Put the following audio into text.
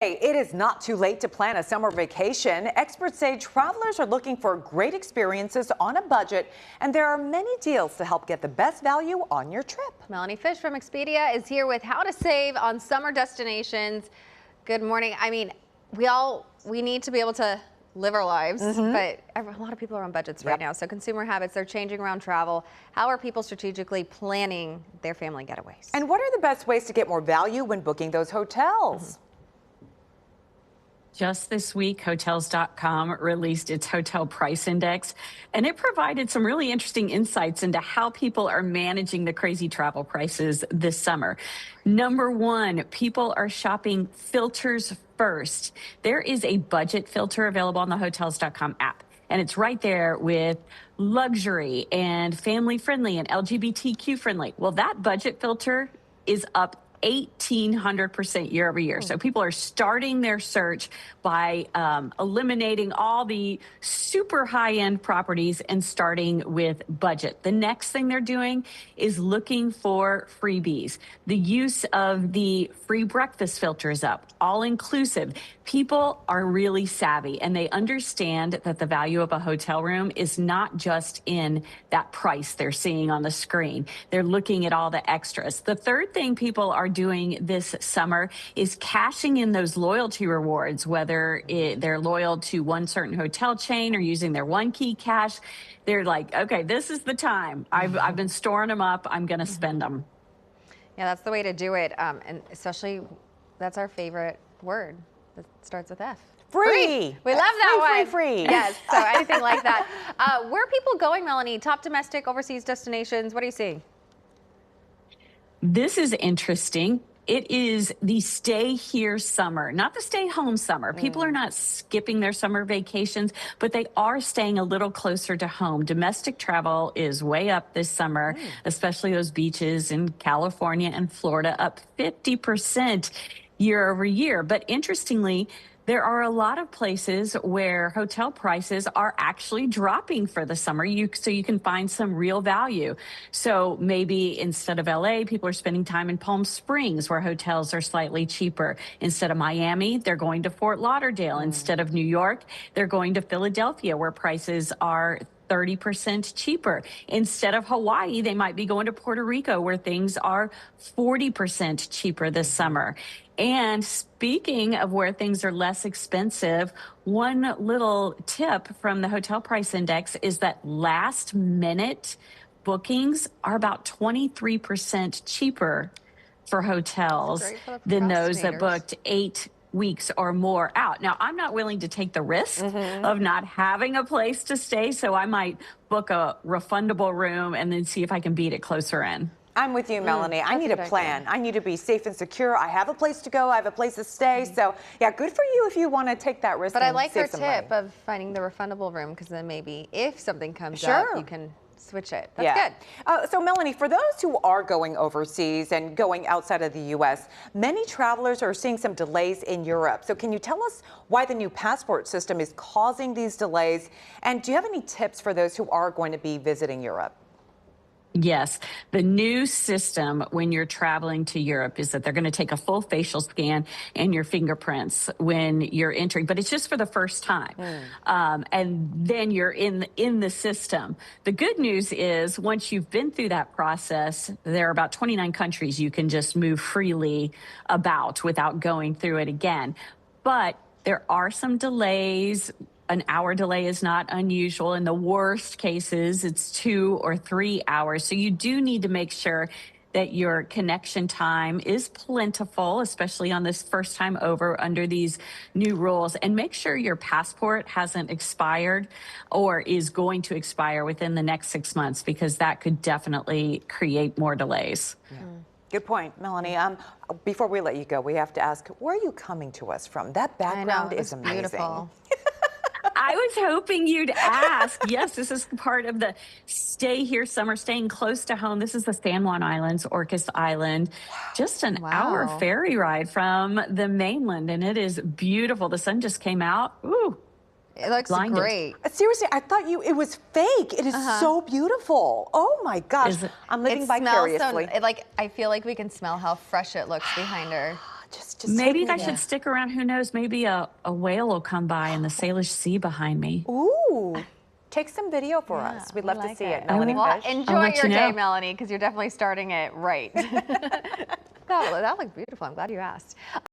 Hey, it is not too late to plan a summer vacation. Experts say travelers are looking for great experiences on a budget, and there are many deals to help get the best value on your trip. Melanie Fish from Expedia is here with how to save on summer destinations. Good morning. I mean, we need to be able to live our lives, but a lot of people are on budgets right now. So consumer habits, they're changing around travel. How are people strategically planning their family getaways? And what are the best ways to get more value when booking those hotels? Just this week, Hotels.com released its hotel price index, and it provided some really interesting insights into how people are managing the crazy travel prices this summer. Number one, people are shopping filters first. There is a budget filter available on the Hotels.com app, and it's right there with luxury and family friendly and LGBTQ friendly. Well, that budget filter is up 1,800% year over year. So people are starting their search by eliminating all the super high-end properties and starting with budget. The next thing they're doing is looking for freebies. The use of the free breakfast filter is up, all-inclusive. People are really savvy, and they understand that the value of a hotel room is not just in that price they're seeing on the screen. They're looking at all the extras. The third thing people are doing this summer is cashing in those loyalty rewards, whether they're loyal to one certain hotel chain or using their One Key cash. They're like, okay, this is the time. I've been storing them up. I'm going to spend them. Yeah, that's the way to do it. And especially, that's our favorite word that starts with F. Free. We love that one. Free. Yes, so anything like that. Where are people going, Melanie? Top domestic, overseas destinations? What are you seeing? This is interesting. It is the stay here summer, not the stay home summer. People are not skipping their summer vacations, but they are staying a little closer to home. Domestic travel is way up this summer, especially those beaches in California and Florida, up 50% year over year. But interestingly, there are a lot of places where hotel prices are actually dropping for the summer, so you can find some real value. So maybe instead of LA, people are spending time in Palm Springs, where hotels are slightly cheaper. Instead of Miami, they're going to Fort Lauderdale. Instead of New York, they're going to Philadelphia, where prices are 30% cheaper. Instead of Hawaii, they might be going to Puerto Rico, where things are 40% cheaper this summer. And speaking of where things are less expensive, one little tip from the Hotel Price Index is that last minute bookings are about 23% cheaper for hotels than those that booked 8 weeks or more out. Now, I'm not willing to take the risk of not having a place to stay, so I might book a refundable room and then see if I can beat it closer in. I'm with you, Melanie. I need a plan. I need to be safe and secure. I have a place to go. I have a place to stay. So, yeah, good for you if you want to take that risk. But I like your tip tip of finding the refundable room, because then maybe if something comes up, you can switch it. That's good. So, Melanie, for those who are going overseas and going outside of the U.S., many travelers are seeing some delays in Europe. So can you tell us why the new passport system is causing these delays? And do you have any tips for those who are going to be visiting Europe? Yes. The new system when you're traveling to Europe is that they're going to take a full facial scan and your fingerprints when you're entering, but it's just for the first time. And then you're in the system. The good news is once you've been through that process, there are about 29 countries you can just move freely about without going through it again. But there are some delays. An hour delay is not unusual. In the worst cases, it's 2 or 3 hours. So you do need to make sure that your connection time is plentiful, especially on this first time over under these new rules. And make sure your passport hasn't expired or is going to expire within the next 6 months, because that could definitely create more delays. Good point, Melanie. Before we let you go, we have to ask, where are you coming to us from? That background is amazing. Beautiful. I was hoping you'd ask. Yes, this is part of the stay here summer, staying close to home. This is the San Juan Islands, Orcas Island, just an hour ferry ride from the mainland, and it is beautiful. The sun just came out. Ooh. It looks great. Seriously, I thought it was fake. It is so beautiful. Oh my gosh. I'm living vicariously. I feel like we can smell how fresh it looks behind her. Just Maybe take I me should there. stick around. Who knows? Maybe a whale will come by in the Salish Sea behind me. Ooh, take some video for us. We'd we love to like see it. I Melanie will. Well, Fish. enjoy I'll let your you day, know. Melanie, because you're definitely starting it right. That looked beautiful. I'm glad you asked.